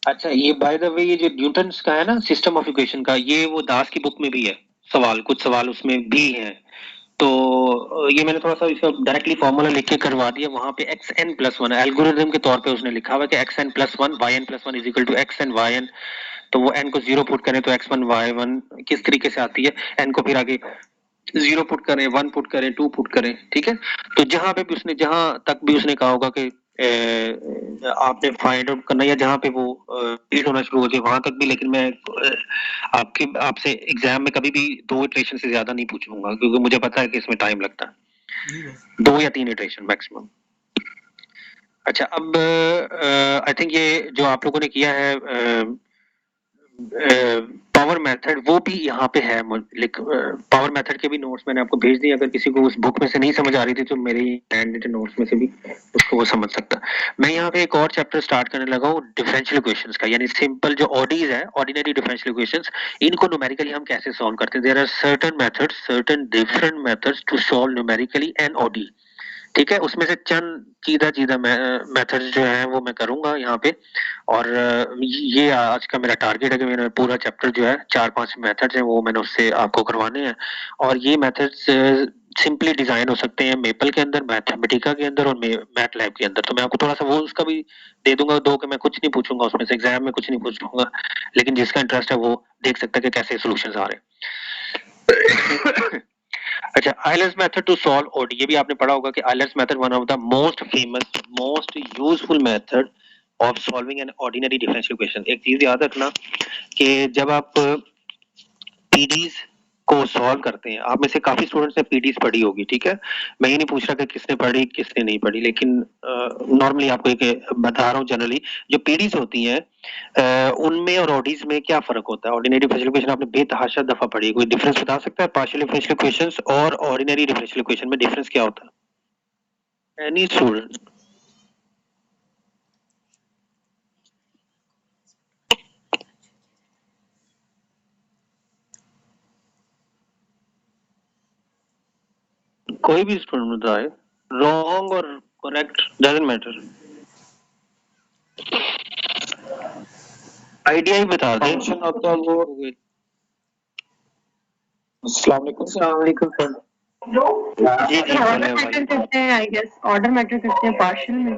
अच्छा, ये by the way ये जो न्यूटन्स का है ना सिस्टम ऑफ इक्वेशन का, ये वो दास की बुक में भी है सवाल, कुछ सवाल उसमें भी हैं। तो ये मैंने थोड़ा सा इसका डायरेक्टली फॉर्मूला लिख के करवा दिया। वहां पे x n plus one algorithm के तौर पे उसने लिखा हुआ कि x n plus one y n plus one is equal to x n y n. तो वो एन को जीरो पुट करें तो एक्स वन वाई वन किस तरीके से आती है, एन को फिर आगे जीरो पुट करें, वन पुट करें, टू पुट करें, ठीक है। तो जहां पे भी उसने, जहां तक भी उसने कहा होगा कि आपने फाइंड आउट करना, या जहां पे वो रीड होना शुरू हो जाए वहां तक भी, लेकिन मैं आपसे एग्जाम में कभी भी 2 इटरेशन से ज्यादा नहीं पूछूंगा, क्योंकि मुझे पता है कि इसमें टाइम लगता है। 2 या 3 इटरेशन मैक्सिमम। अच्छा, अब आई थिंक ये जो आप लोगों ने किया है पावर मेथड, वो भी यहाँ पे है। पावर मेथड के भी नोट्स मैंने आपको भेज दिए, अगर किसी को उस बुक में से नहीं समझ आ रही थी तो मेरे हैंड नोट्स में से भी उसको वो समझ सकता। मैं यहाँ पे एक और चैप्टर स्टार्ट करने लगा हूँ डिफरेंशियल इक्वेशंस का, यानी सिंपल जो ऑडीज है, ऑर्डिनरी डिफरेंशियल इक्वेशंस, इनको न्यूमेरिकली हम कैसे सॉल्व करते हैं। There are certain methods, certain different methods to solve numerically an ODE, ठीक है। उसमें से चंद सीधा सीधा मेथड्स जो है वो मैं करूंगा यहाँ पे। और ये आज का मेरा टारगेट है कि मेरा पूरा चैप्टर जो है 4-5 मेथड्स हैं वो मैंने उससे आपको करवाने हैं। और ये मेथड्स सिंपली डिजाइन हो सकते हैं मेपल के अंदर, मैथमेटिका के अंदर और मैट लैब के अंदर। तो मैं आपको थोड़ा सा वो उसका भी दे दूंगा दो, कि मैं कुछ नहीं पूछूंगा उसमें से, एग्जाम में कुछ नहीं पूछूंगा, लेकिन जिसका इंटरेस्ट है वो देख सकता है कि कैसे सॉल्यूशंस आ रहे हैं। अच्छा, Euler's method to solve ODE, ये भी आपने पढ़ा होगा कि Euler's method one of the most famous, most useful method of solving an ordinary differential equation. एक चीज याद रखना कि जब आप पीडीज को सॉल्व करते हैं, आप में से काफी स्टूडेंट्स ने पीडीज पढ़ी होगी, ठीक है। मैं ये नहीं पूछ रहा कि किसने पढ़ी किसने नहीं पढ़ी, लेकिन नॉर्मली आपको एक बता रहा हूँ जनरली जो पीडीज होती हैं उनमें और ऑडीज में क्या फर्क होता है। ऑर्डिनरी डिफरेंशियल इक्वेशन आपने बेतहाशा दफा पढ़ी है, कोई डिफरेंस बता सकता है पार्शियल डिफरेंशियल इक्वेशंस और ऑर्डिनरी डिफरेंशियल इक्वेशन में डिफरेंस क्या होता है? Any student? कोई भी स्टूडेंट बताए, रॉन्ग और करेक्ट डजंट मैटर, आइडिया ही बता दे। फंक्शन होता है वो। अस्सलाम वालेकुम सर। जी जी, ऑर्डर मैटर करते हैं, आई गेस ऑर्डर मैटर करते हैं पार्शियल में।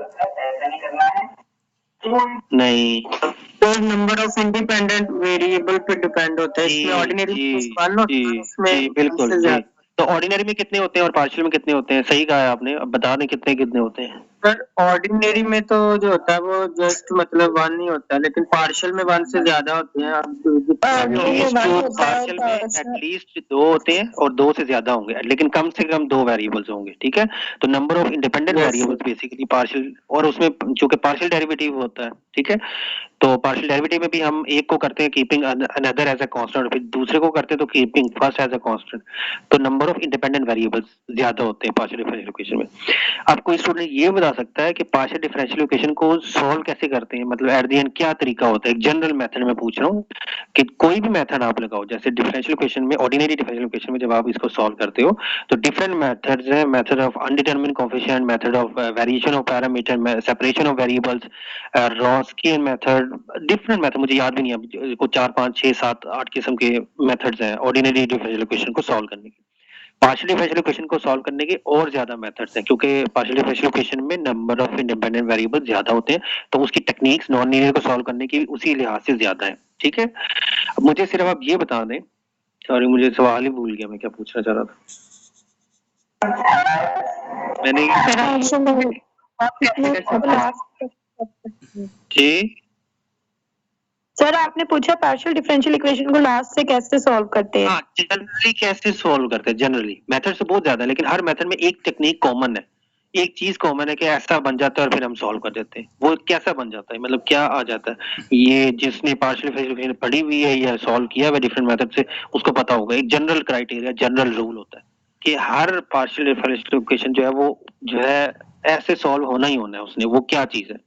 नहीं, तो नंबर ऑफ इंडिपेंडेंट वेरिएबल पे डिपेंड होता है। इसमें ऑर्डिनरी वन होता है, इसमें बिल्कुल जी। तो ऑर्डिनरी में कितने होते हैं और पार्शियल में कितने होते हैं? सही कहा है आपने, अब बता दें कितने कितने होते हैं। सर ऑर्डिनरी में तो जो होता है वो जस्ट मतलब वन ही होता है, लेकिन पार्शियल में वन से ज्यादा होते हैं। पार्शियल में एटलीस्ट 2 होते हैं और 2 से ज्यादा होंगे, लेकिन कम से कम 2 वेरिएबल्स होंगे, ठीक है। तो number of independent variables basically partial, और उसमें जो कि पार्शियल डेरिवेटिव होता है, ठीक है। तो पार्शियल डेरिवेटिव में भी हम एक को करते हैं keeping another as a constant, फिर दूसरे को करते हैं तो keeping first as a constant. तो नंबर ऑफ इंडिपेंडेंट वेरिएबल्स ज्यादा होते हैं पार्शियल डिफरेंशियल इक्वेशन में। अब कोई स्टूडेंट ये बता सकता है कि पार्शियल डिफरेंशियल इक्वेशन को सॉल्व कैसे करते हैं, मतलब एट द एंड क्या तरीका होता है? एक जनरल मेथड में पूछ रहा हूँ कि कोई भी मेथड आप लगाओ, जैसे डिफरेंशियल इक्वेशन में, ऑर्डिनरी डिफरेंशियल इक्वेशन में जब आप इसको सॉल्व करते हो तो डिफरेंट मेथड्स हैं, method of undetermined coefficient, method of variation of parameter, separation of variables, Wronskian method, different method मुझे याद भी नहीं है, कुछ 4 5 6 7 8 किस्म के मेथड्स हैं ऑर्डिनरी डिफरेंशियल इक्वेशन को सॉल्व करने के। पार्शियल डिफरेंशियल इक्वेशन को सॉल्व करने के और ज्यादा मेथड्स हैं, क्योंकि पार्शियल डिफरेंशियल इक्वेशन में नंबर ऑफ इंडिपेंडेंट वेरिएबल ज्यादा होते हैं, तो उसकी टेक्निक्स नॉन लीनियर को सॉल्व करने की उसी लिहाज से ज्यादा है, ठीक है। अब मुझे सिर्फ आप ये बता दें, सॉरी मुझे सवाल ही भूल गया मैं क्या पूछना चाह रहा था। मैंने जी सर आपने पूछा पार्शियल डिफरेंशियल इक्वेशन को लास्ट से कैसे सॉल्व करते हैं? हाँ, जनरली कैसे सॉल्व करते हैं। जनरली मेथड्स तो बहुत ज्यादा है, लेकिन हर मेथड में एक टेक्निक कॉमन है, एक चीज कॉमन है कि ऐसा बन जाता है और फिर हम सॉल्व कर देते हैं। वो कैसा बन जाता है, मतलब क्या आ जाता है, ये जिसने पार्शियल डिफरेंशियल पढ़ी हुई है या सॉल्व किया हुआ डिफरेंट मेथड से उसको पता होगा। एक जनरल क्राइटेरिया, जनरल रूल होता है कि हर पार्शियल डिफरेंशियल इक्वेशन जो है वो जो है ऐसे सॉल्व होना ही होना है उसने। वो क्या चीज है,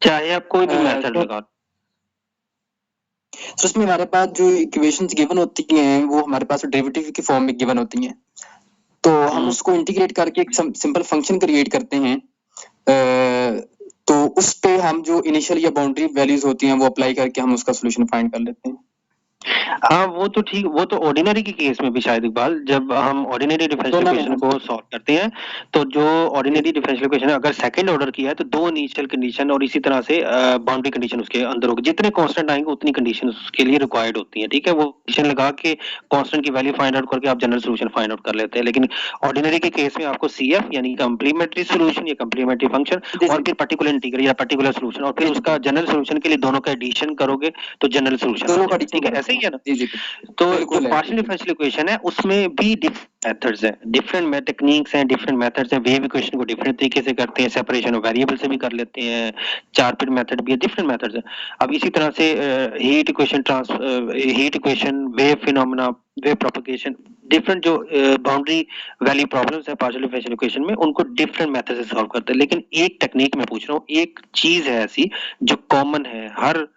चाहे आप कोई भी मेथड लगा। तो उसमें हमारे पास जो इक्वेशंस गिवन होती हैं वो हमारे पास डेरिवेटिव की फॉर्म में गिवन होती हैं, तो हम उसको इंटीग्रेट करके एक सिंपल फंक्शन क्रिएट करते हैं। तो उस पे हम जो इनिशियल या बाउंड्री वैल्यूज होती हैं वो अप्लाई करके हम उसका सोल्यूशन फाइंड कर लेते हैं। हाँ वो तो ठीक, वो तो ऑर्डिनरी के केस में भी शायद इकबाल, जब हम ऑर्डिनरी डिफरेंशियल इक्वेशन को सॉल्व करते हैं तो जो ऑर्डिनरी डिफरेंशियल इक्वेशन है अगर सेकंड ऑर्डर की है तो दो इनिशियल कंडीशन और इसी तरह से बाउंड्री कंडीशन उसके अंदर होगी, जितने कांस्टेंट आएंगे उतनी कंडीशन उसके लिए रिक्वायर्ड होती हैं, ठीक है। वो कंडीशन लगा के कांस्टेंट की वैल्यू फाइंड आउट करके आप जनरल सोल्यूशन फाइंड आउट कर लेते हैं, लेकिन ऑर्डिनरी के केस में आपको सीएफ यानी कंप्लीमेंट्री सोल्यूशन या कंप्लीमेंट्री फंक्शन और फिर पर्टिकुलर इंटीग्रल या पर्टिकुलर सोल्यूशन और फिर उसका जनरल सोल्यूशन के लिए दोनों का एडिशन करोगे तो जनरल सोल्यूशन, ठीक है, ऐसे ही है ना। तो जो पार्शियल डिफरेंशियल इक्वेशन है उसमें भी मेथड्स हैं, डिफरेंट टेक्निक्स हैं, डिफरेंट मेथड्स हैं, वेव इक्वेशन को डिफरेंट तरीके से करते हैं, सेपरेशन ऑफ वेरिएबल से भी कर लेते हैं, चार पिट मेथड भी है, डिफरेंट मेथड्स हैं। अब इसी तरह से heat equation, wave phenomena, wave propagation, different जो बाउंड्री वैल्यू प्रॉब्लम्स है पार्शियल डिफरेंशियल इक्वेशन में उनको डिफरेंट मेथड से सॉल्व करते हैं, लेकिन एक टेक्निक मैं पूछ रहा हूँ, एक चीज है ऐसी जो कॉमन है हर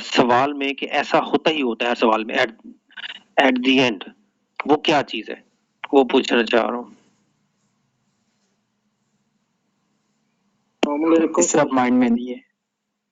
सवाल में कि ऐसा होता ही होता है हर सवाल में एट द एंड, वो क्या चीज है वो पूछना चाह रहा हूँ। मेरे को सिर्फ माइंड में नहीं है।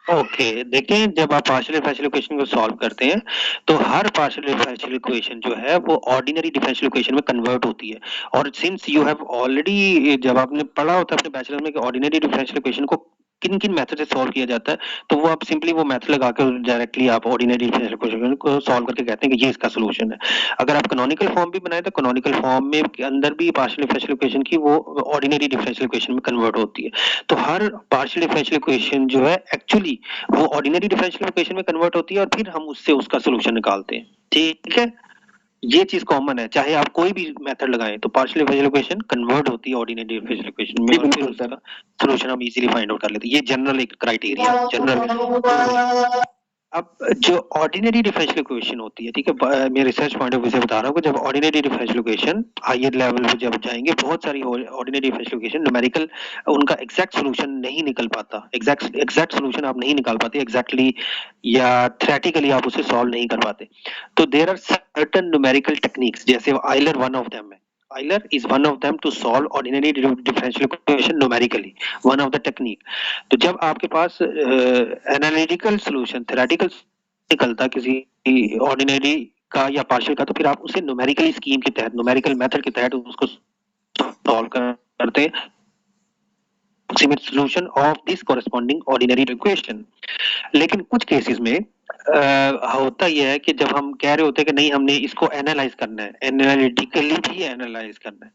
ओके देखें, जब आप पार्शियल डिफरेंशियल इक्वेशन को सॉल्व करते हैं तो हर पार्शियल डिफरेंशियल इक्वेशन जो है वो ऑर्डिनरी डिफरेंशियल इक्वेशन में कन्वर्ट होती है, और सिंस यू हैव ऑलरेडी, जब आपने पढ़ा होता है अपने बैचलर में कि ऑर्डिनरी डिफरेंशियल इक्वेशन को किन किन मेथड से सॉल्व किया जाता है, तो वो आप सिंपली वो मेथड लगा के डायरेक्टली आप ऑर्डिनरी डिफरेंशियल इक्वेशन को सॉल्व करके कहते हैं कि ये इसका सॉल्यूशन है। अगर आप कैनोनिकल फॉर्म भी बनाए तो कैनोनिकल फॉर्म में के अंदर भी पार्शियल डिफरेंशियल इक्वेशन की वो ऑर्डिनरी डिफरेंशियल इक्वेशन में कन्वर्ट होती है। तो हर पार्शियल डिफरेंशियल इक्वेशन जो है एक्चुअली वो ऑर्डिनरी डिफरेंशियल इक्वेशन में कन्वर्ट होती है और फिर हम उससे उसका सॉल्यूशन निकालते हैं, ठीक है। ये चीज कॉमन है, चाहे आप कोई भी मेथड लगाएं तो पार्शियल डिफरेंशियल इक्वेशन कन्वर्ट होती है ऑर्डिनरी डिफरेंशियल इक्वेशन में और फिर उसका सॉल्यूशन हम इजीली फाइंड आउट कर लेते हैं। ये जनरल एक क्राइटेरिया जनरल। अब जो ऑर्डिनरी डिफरेंशियल इक्वेशन होती है, ठीक है, मैं रिसर्च पॉइंट ऑफ व्यू से बता रहा हूँ कि जब ordinary differential equation higher level पे जब जाएंगे बहुत सारी ऑर्डिनरी डिफरेंशियल इक्वेशन न्यूमेरिकल उनका एग्जैक्ट सॉल्यूशन नहीं निकल पाता, एग्जैक्ट सॉल्यूशन आप नहीं निकाल पाते एग्जैक्टली या थ्योरेटिकली आप उसे सॉल्व नहीं कर पाते। तो there are certain numerical techniques, जैसे आइलर वन ऑफ देम है, Euler is one of them to solve ordinary differential equation numerically, one of the technique। तो जब आपके पास एनालिटिकल सॉल्यूशन थ्योरेटिकल निकलता किसी ऑर्डिनरी का या पार्शियल का, तो फिर आप उसे न्यूमेरिकल स्कीम के तहत, न्यूमेरिकल मेथड के तहत उसको सॉल्व करते हैं solution of this corresponding ordinary equation. लेकिन कुछ केसेस में होता यह है कि जब हम कह रहे होते हैं कि नहीं हमने इसको एनालाइज करना है, एनालिटिकली भी एनालाइज करना है,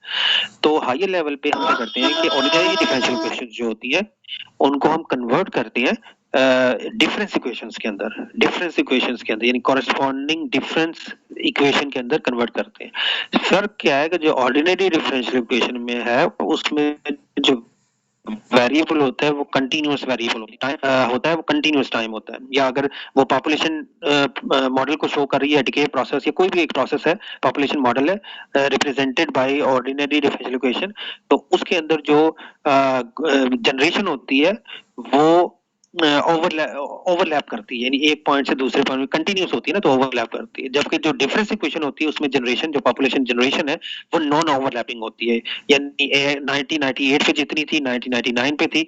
तो हायर लेवल पे हम क्या करते हैं कि ऑर्डिनरी डिफरेंशियल इक्वेशन जो होती है उनको हम कन्वर्ट करते हैं डिफरेंस इक्वेशंस के अंदर, डिफरेंस इक्वेशंस के अंदर यानी कॉरेस्पॉन्डिंग डिफरेंस इक्वेशन के अंदर कन्वर्ट करते हैं। फर्क क्या है कि जो ऑर्डिनरी डिफरेंशियल इक्वेशन में है उसमें जो वेरिएबल होता है वो कंटीन्यूअस वेरिएबल होता है, वो कंटीन्यूअस टाइम होता है, या अगर वो पॉपुलेशन मॉडल को शो कर रही है डिके प्रोसेस या कोई भी एक प्रोसेस है, पॉपुलेशन मॉडल है represented by ordinary differential equation, तो उसके अंदर जो जनरेशन होती है वो ओवरलैप करती है, यानी एक पॉइंट से दूसरे पॉइंट में कंटिन्यूस होती है ना, तो ओवरलैप करती है, जबकि जो डिफरेंस इक्वेशन होती है उसमें जनरेशन जो पॉपुलेशन जनरेशन है वो नॉन ओवरलैपिंग होती है, यानी 1998 पे जितनी थी 1999 पे थी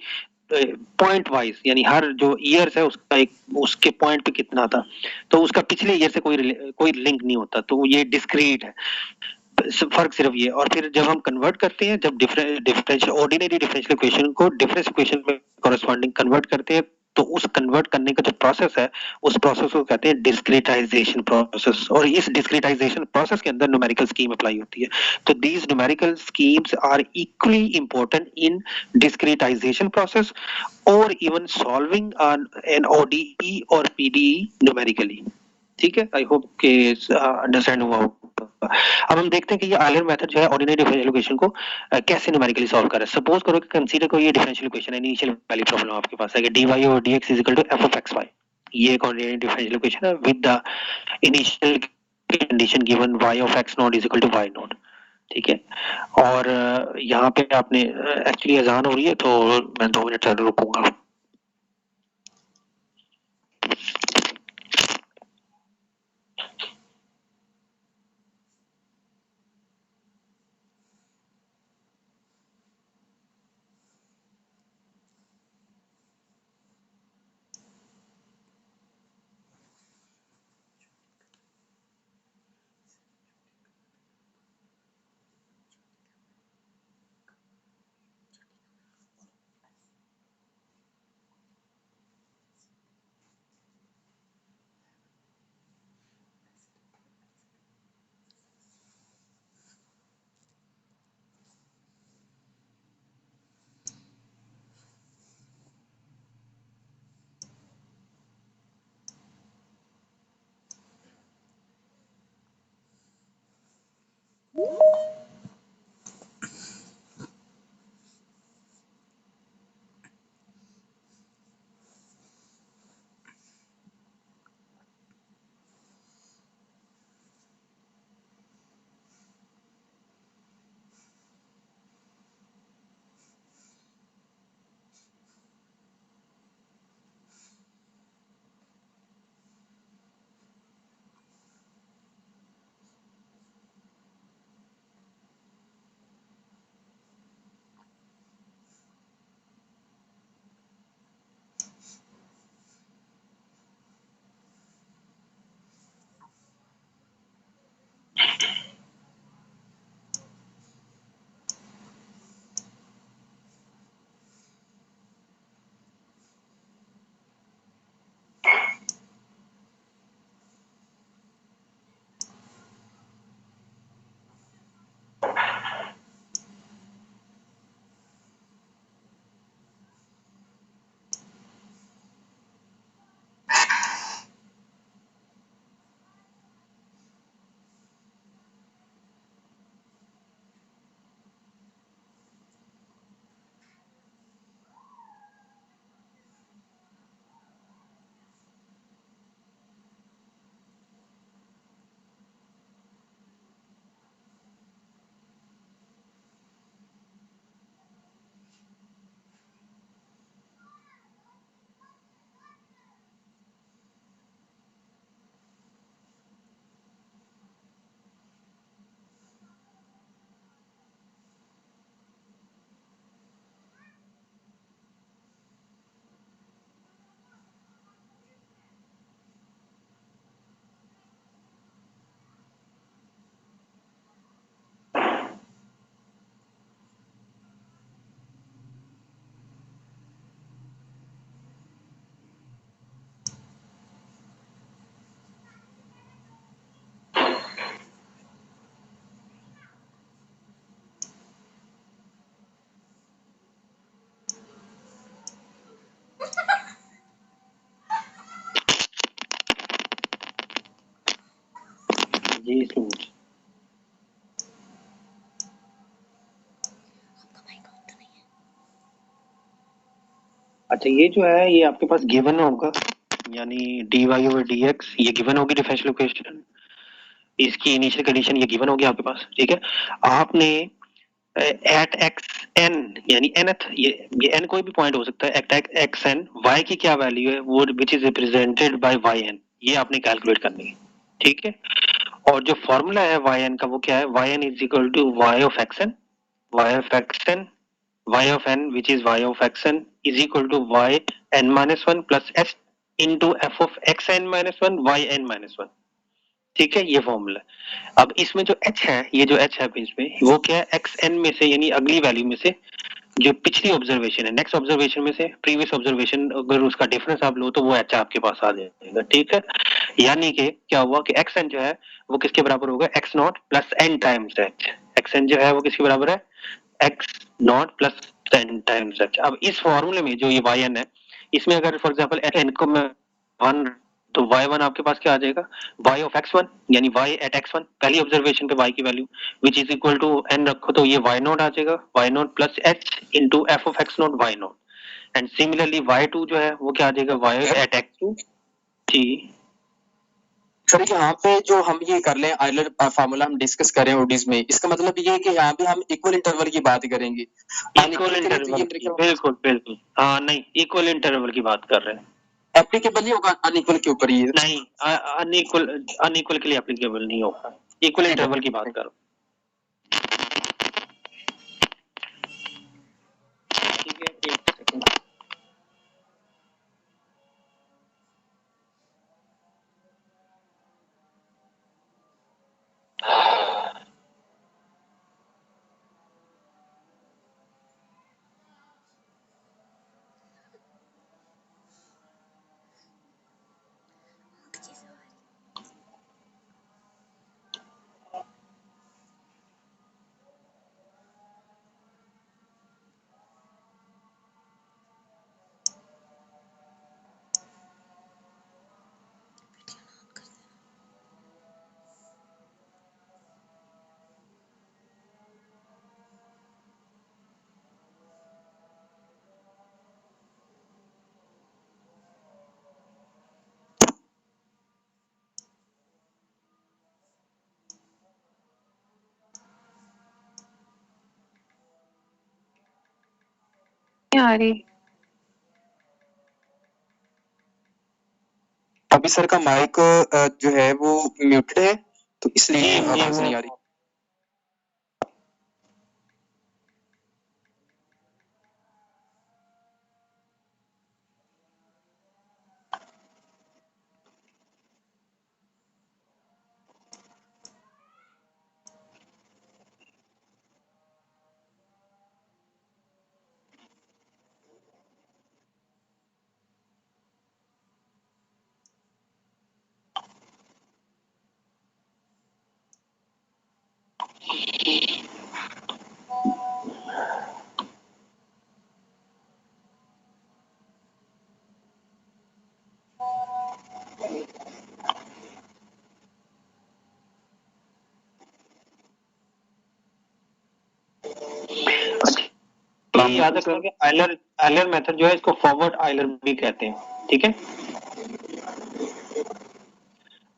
पॉइंट वाइज, यानी हर जो ईयर्स है उसका एक उसके पॉइंट पे कितना था, तो उसका पिछले ईयर से कोई लिंक नहीं होता, तो ये डिस्क्रीट है, फर्क सिर्फ ये। और फिर जब हम कन्वर्ट करते हैं, जब डिफरेंशियल ऑर्डिनरी डिफरेंशियल इक्वेशन को डिफरेंस इक्वेशन में कॉरेस्पॉन्डिंग कन्वर्ट करते हैं, तो उस कन्वर्ट करने का जो प्रोसेस है उस प्रोसेस को कहते हैं डिस्क्रीटाइजेशन प्रोसेस, और इस डिस्क्रीटाइजेशन प्रोसेस के अंदर न्यूमेरिकल स्कीम अप्लाई होती है। तो these numerical schemes are equally important in discretization process और इवन सॉल्विंग एन ओडीई और पीडीई न्यूमेरिकली, ठीक है। आई होप के अंडरस्टैंड हुआ होगा। अब हम देखते हैं कि ये आयलर मेथड जो है ऑर्डिनरी डिफरेंशियल इक्वेशन को कैसे न्यूमेरिकली सॉल्व कर रहा है। सपोज करो कि कंसीडर करो ये डिफरेंशियल इक्वेशन है, इनिशियल वैल्यू प्रॉब्लम आपके पास है कि dy over dx is equal to f of xy, ये एक ऑर्डिनरी डिफरेंशियल इक्वेशन है with the initial condition given y of x not is equal to y not, ठीक है। और यहाँ पे आपने एक्चुअली अजान हो रही है तो मैं 2 मिनट चालू रुकूंगा। जी सूरज, अच्छा ये जो है ये आपके पास गिवन होगा, यानी dy over dx ये गिवन होगी डिफरेंशियल इक्वेशन, इसकी इनिशियल कंडीशन ये गिवन होगी आपके पास, ठीक है। आपने एट एक्स एन यानी nth ये n कोई भी पॉइंट हो सकता है, एट एक्स एन y की क्या वैल्यू है वो which is represented by y n, ये आपने कैलकुलेट करनी है, ठीक है। और जो फॉर्मूला है वाई एन का वो क्या है, y n is equal to y of x n, y of x n, y of n which is y of x n is equal to y n minus one plus s into f of x n minus one y n minus one, ठीक है, ये formula. अब इसमें जो h है, ये जो h है बीच में वो क्या है, एक्स एन में से यानी अगली वैल्यू में से जो पिछली ऑब्जर्वेशन है, नेक्स्ट ऑब्जर्वेशन में से प्रीवियस ऑब्जर्वेशन अगर उसका डिफरेंस आप लो तो वो h आपके पास आ जाएगा, ठीक है। यानी कि क्या हुआ कि एक्स एन जो है वो किसके बराबर होगा, x naught plus n times h, x n जो है वो किसके बराबर है, x naught plus n times h. अब इस फॉर्मूले में जो ये वाई एन है, इसमें अगर फॉर एग्जांपल एन को मैं वन, तो y1 आपके पास क्या आ जाएगा, y ऑफ x1 यानी y एट x1 पहली ऑब्जर्वेशन पे y की value which is equal to n रखो तो ये y नॉट आ जाएगा, y naught plus h into f of x naught y naught. And similarly y2 जो है वो क्या आ जाएगा, y एट x2 जी। सर यहाँ पे जो हम ये कर लें आइलर फार्मूला हम डिस्कस करें ओडीज में, इसका मतलब ये है कि यहाँ पे हम इक्वल इंटरवल की बात करेंगे, इक्वल इंटरवल, बिल्कुल बिल्कुल, हाँ नहीं इक्वल इंटरवल की बात कर रहे हैं, एप्लीकेबल नहीं होगा अनइक्वल के ऊपर ये, नहीं अनइक्वल, अनइक्वल के लिए एप्लीकेबल नहीं होगा, इक्वल इंटरवल की बात करो, ठीक है। एक सेकंड, नहीं आ रही। अभी सर का माइक जो है वो म्यूटेड है, तो इसलिए आवाज नहीं आ रही। याद रखना कि आयलर मेथड जो है इसको फॉरवर्ड आयलर भी कहते हैं, ठीक है।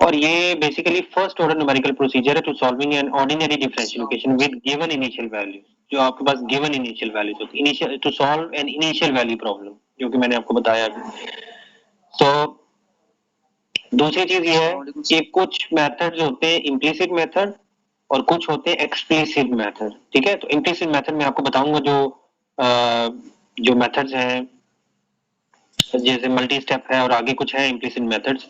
और ये basically first order numerical procedure है to solving an ordinary differential equation with given initial value. जो आपके पास गिवन इनिशियल वैल्यूज होती है, initial to solve an initial value problem, जो कि मैंने आपको बताया अभी। तो दूसरी चीज ये है कि कुछ मेथड्स होते हैं इम्प्लिसिट मेथड और कुछ होते हैं एक्सप्लिसिट मेथड, ठीक है। तो इम्प्लिसिट मेथड में आपको बताऊंगा जो मेथड्स हैं, जैसे मल्टी स्टेप है और आगे कुछ है इम्प्लिसिट मेथड्स,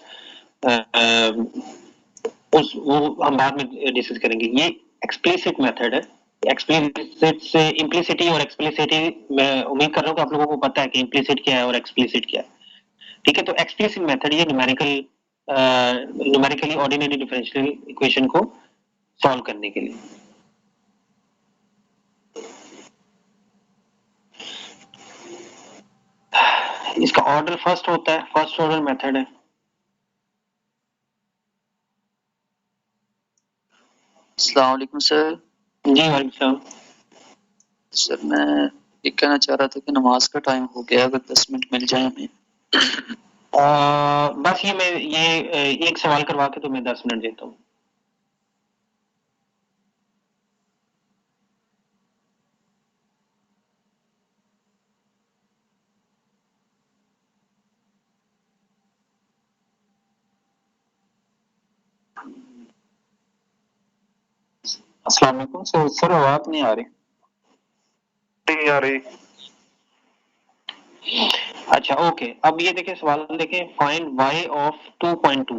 उस वो हम बाद में डिस्कस करेंगे। ये एक्सप्लिसिट मेथड है। एक्सप्लिसिट से इम्प्लिसिटी और एक्सप्लिसिटी मैं उम्मीद कर रहा हूँ कि आप लोगों को पता है कि इम्प्लिसिट क्या है और एक्सप्लिसिट क्या है, ठीक है। तो एक्सप्लिसिट मेथड ये न्यूमेरिकली ऑर्डिनरी डिफरेंशियल इक्वेशन को सॉल्व करने के लिए। इसका ऑर्डर फर्स्ट होता है, फर्स्ट ऑर्डर मेथड है। अस्सलाम वालेकुम सर। जी वालेकुम सलाम। सर मैं ये कहना चाह रहा था कि नमाज का टाइम हो गया, अगर 10 मिनट मिल जाए हमें। बस ये एक सवाल करवा के तो मैं 10 मिनट देता हूँ। अस्सलाम वालेकुम सर आवाज नहीं आ रही। नहीं आ रही। अच्छा ओके, अब ये देखिए सवाल देखिए, find y of 2.2,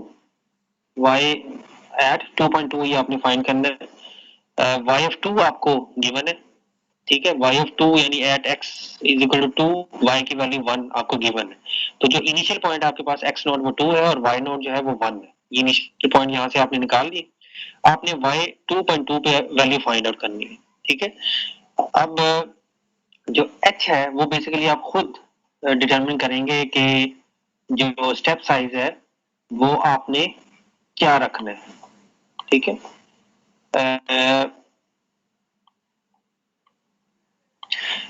y at 2.2 ये आपने फाइंड करना है। y ऑफ 2 आपको गिवन है, ठीक है। y ऑफ 2 यानी at x is equal to 2, y की वैल्यू 1 आपको गिवन है। तो जो इनिशियल पॉइंट आपके पास x नोट वो 2 है और y नोट जो है वो 1 है। ये इनिशियल पॉइंट यहाँ से आपने निकाल लिए। आपने y 2.2 पे वैल्यू फाइंड आउट करनी है, ठीक है। अब जो h है वो बेसिकली आप खुद डिटरमिन करेंगे कि जो स्टेप साइज है वो आपने क्या रखना है, ठीक है।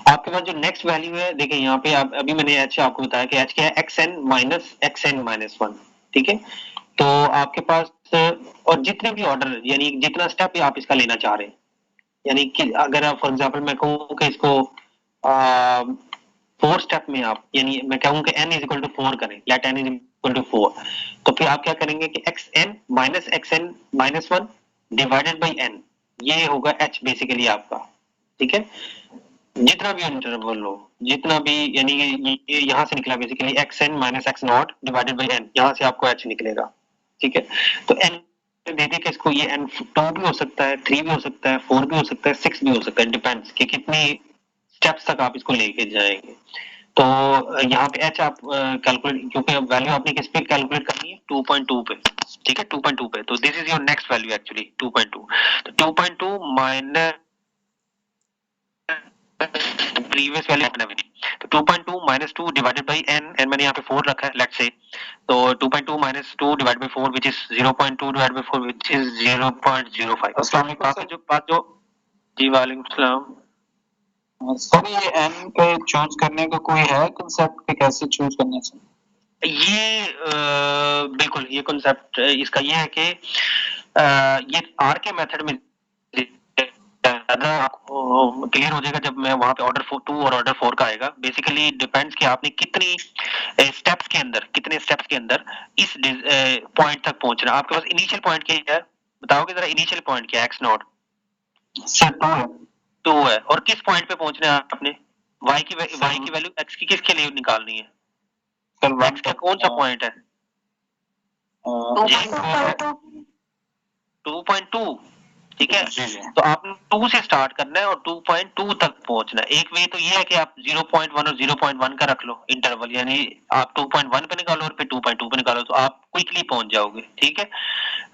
आपके पास जो नेक्स्ट वैल्यू है, देखिए यहाँ पे आप अभी मैंने h आपको बताया कि h क्या है, xn माइनस 1, ठीक है। तो आपके पास और जितने भी ऑर्डर यानी जितना स्टेप आप इसका लेना चाह रहे हैं, यानी कि अगर आप फॉर एग्जांपल मैं कहूँ कि इसको 4 स्टेप में आप, यानी मैं कहूँ कि n इज इक्वल टू 4 करें, let n is equal to 4, तो फिर आप क्या करेंगे कि xn minus 1 divided by n, ये होगा h बेसिकली आपका, ठीक है। जितना भी इंटरवल हो, जितना भी, यानी ये यहाँ से निकला basically xn minus x not divided by n, यहाँ से आपको h निकलेगा, ठीक है। तो n दे दे के इसको ये n 2 भी हो सकता है, 3 भी हो सकता है, 4 भी हो सकता है, 6 भी हो सकता है, डिपेंड्स कि कितनी स्टेप्स तक आप इसको लेके जाएंगे। तो यहाँ पे h आप कैलकुलेट, क्योंकि वैल्यू आपने किस पे कैलकुलेट करनी है, 2.2 पे, ठीक है, 2.2 पे। तो this is your next value actually 2.2। तो 2.2 माइनस प्रीवियस वैल्यू अपना भी, तो 2.2 माइनस 2 डिवाइडेड बाई n मैंने यहाँ पे 4 रखा है, लेट्स से। तो 2.2 minus 2 divided by 4 which is 0.2 divided by 4 which is 0.05। अस्सलाम वालेकुम आपका जो बात जो, जी वालेकुम सलाम। सर ये n के चूज करने का कोई है कांसेप्ट कि कैसे चूज करना चाहिए? ये बिल्कुल ये कॉन्सेप्ट इसका ये है कि ये आर के मेथड में ज्यादा आपको क्लियर हो जाएगा जब मैं वहां पे ऑर्डर 2 और ऑर्डर 4 का आएगा। बेसिकली डिपेंड्स कि आपने कितनी स्टेप्स के अंदर इस पॉइंट तक पहुंचना। आपके पास इनिशियल पॉइंट क्या है, बताओगे जरा, इनिशियल पॉइंट क्या है एक्स नॉट? सर 2 है। 2 है। और किस पॉइंट पे पहुंचना है आपने? y की वैल्यू x की किसके लिए निकालनी है? सर x का कौन सा पॉइंट है? 2.2, ठीक है। तो आपने 2 से स्टार्ट करना है और 2.2 तक पहुंचना है। एक वे तो ये है कि आप 0.1 और 0.1 का रख लो इंटरवल, यानी आप 2.1 पे निकालो और फिर 2.2 पे निकालो तो आप क्विकली पहुंच जाओगे, ठीक है।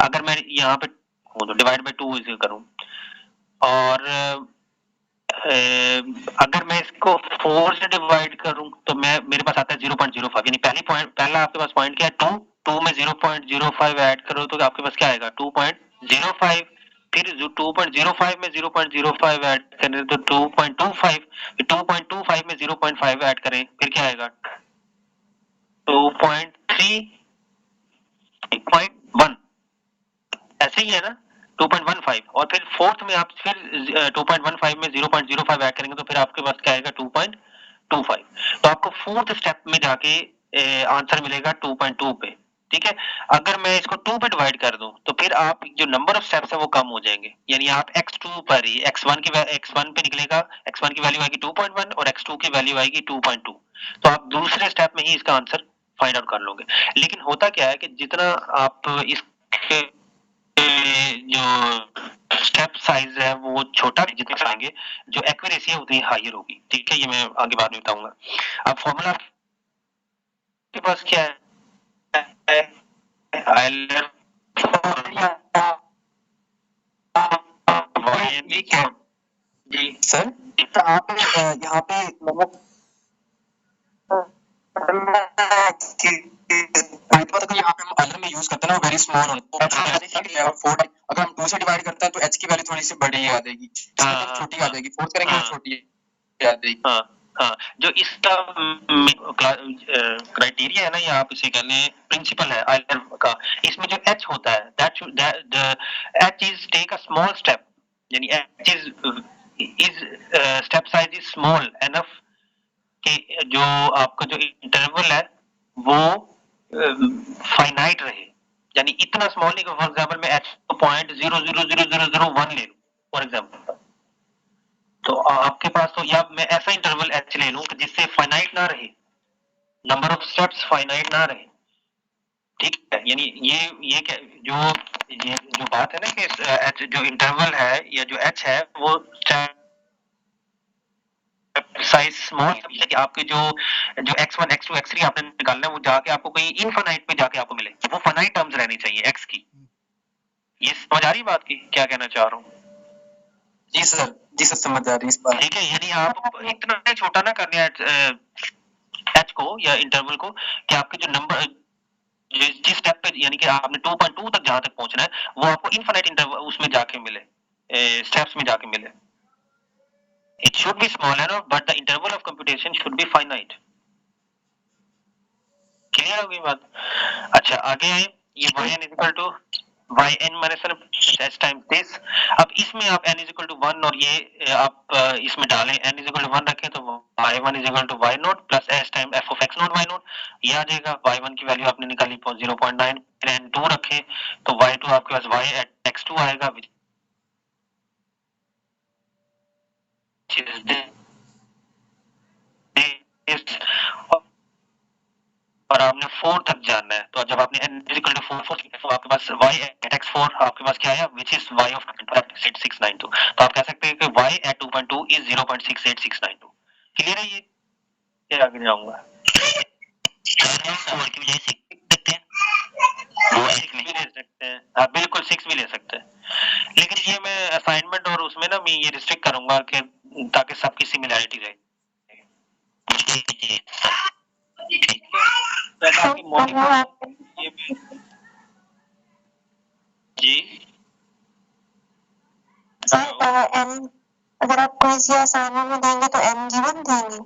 अगर मैं यहाँ पे तो डिवाइड बाय 2 इसे करूं और अगर मैं इसको 4 से डिवाइड करूं तो मैं मेरे पास आता है 0.05, यानी पहला आपके पास पॉइंट क्या है 2 में 0.05 ऐड करो तो आपके पास क्या आएगा 2.05। फिर जो 2.05 में 0.05 ऐड करें तो 2.25, 2.25 में 0.5 ऐड करें फिर क्या आएगा 2.3.1, ऐसे ही है ना 2.15। और फिर फोर्थ में आप फिर 2.15 में 0.05 ऐड करेंगे तो फिर आपके पास क्या आएगा 2.25। तो आपको फोर्थ स्टेप में जाके आंसर मिलेगा 2.2 पे, ठीक है। अगर मैं इसको 2 पे डिवाइड कर दूं तो फिर आप जो नंबर ऑफ स्टेप्स है वो कम हो जाएंगे, यानी आप x2 पर ही x1 पे निकलेगा, x1 की वैल्यू आएगी 2.1 और x2 की वैल्यू आएगी 2.2। तो आप दूसरे स्टेप में ही इसका आंसर फाइंड आउट कर लोगे। लेकिन होता क्या है कि जितना आप इसके जो स्टेप साइज है वो छोटा जितने आएंगे जो एक्यूरेसी है उतनी हायर होगी, ठीक है। ये मैं आगे बाद में बताऊंगा। अब फॉर्मूला के पास क्या है, आइलर जी सर तो आप यहाँ पे मतलब यहाँ पे हम आइलर में यूज करते हैं ना वेरी स्मॉल अगर हम 2 से डिवाइड करते हैं तो h की वैल्यू थोड़ी सी बड़ी आ जाएगी, छोटी आ जाएगी, फोर्थ करेंगे तो छोटी आ जाएगी। हाँ, जो इसका क्राइटेरिया है ना, या आप इसे कह लें प्रिंसिपल है आइलर का, इसमें जो h होता है h is take a small step, यानी h is step size is small enough कि जो आपका जो इंटरवल है वो फाइनाइट रहे, यानी इतना स्मॉल नहीं कि फॉर एग्जांपल मैं h को 0.00001 ले लूं फॉर एग्जांपल, तो आपके पास तो या मैं ऐसा इंटरवल h ले लूं कि जिससे फाइनाइट ना रहे, नंबर ऑफ स्टेप्स फाइनाइट ना रहे, ठीक है। यानी ये जो बात है ना कि h जो इंटरवल है या जो h है वो साइज स्मॉल, कि आपके जो x1 x2 x3 आपने निकालना है वो जाके आपको कहीं इनफाइनाइट पे जाके आपको मिले, वो फाइनाइट टर्म्स रहनी चाहिए x की। ये समझ आ रही बात की क्या कहना चाह रहा हूँ? जी सर समझ आ रही है इस बात। ठीक है, यानी आप इतना छोटा ना करने h को या इंटरवल को कि आपके जो नंबर जिस स्टेप पे यानी कि आपने 2.2 तक जहां तक पहुंचना है वो आपको इनफाइनाइट इंटरवल उसमें जाके मिले, स्टेप्स में जाके मिले। It should be small enough, but the interval of computation should be finite. Clear होगी बात? अच्छा आगे आए, ये yn is equal to yn minus h times this। अब इसमें आप n is equal to 1 और ये आप इसमें डालें n is equal to 1 रखें तो y1 is equal to y naught plus h times f of x naught y naught, ये आ जाएगा। y1 की वैल्यू आपने निकाली 0.9, n2 रखें तो y2 आपके पास y at x2 आएगा, which is this, और आपने 4 तक जाना है तो जब आपने n equal to 4 तो आपके पास y at x4 आपके पास क्या आया which is y of 2.6692। तो आप कह सकते हैं कि y at 2.2 is 0.68692। क्लियर है? ये आगे जाऊंगा की बजाय 6 सकते हैं, वो 6 भी ले सकते हैं, आप बिल्कुल 6 भी ले सकते हैं, लेकिन ये मैं असाइनमेंट और उसमें ना मैं ये रिस्ट्रिक्ट करूंगा कि ताकि सबकी सिमिलैरिटी रहे। ये भी जी n अगर आप कोई सी असाइनमेंट में देंगे तो n गिवन देंगे?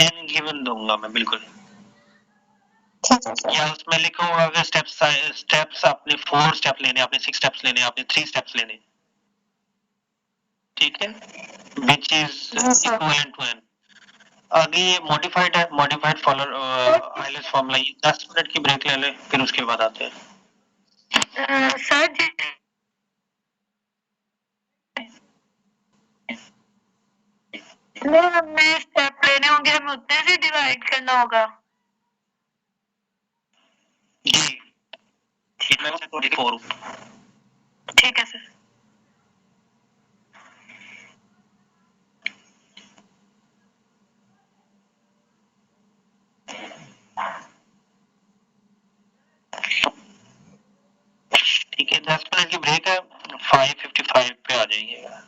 n गिवन दूंगा मैं बिल्कुल, ठीक है सर। या उसमें लिखो अगर स्टेप्स आपने 4 स्टेप लेने, आपने 6 स्टेप्स लेने, आपने 3 स्टेप्स लेने, ठीक है, which is equivalent to n। आगे ये मॉडिफाइड है, modified follower Euler's formula. 10 minute की ब्रेक ले ले, फिर उसके बाद आते हैं। सर जी हमें स्टेप लेने होंगे, हमें उतने से डिवाइड करना होगा जी ठीक है, 4 ठीक है सर। ठीक है, 10 मिनट की ब्रेक है, 5:55 पे आ जाइएगा।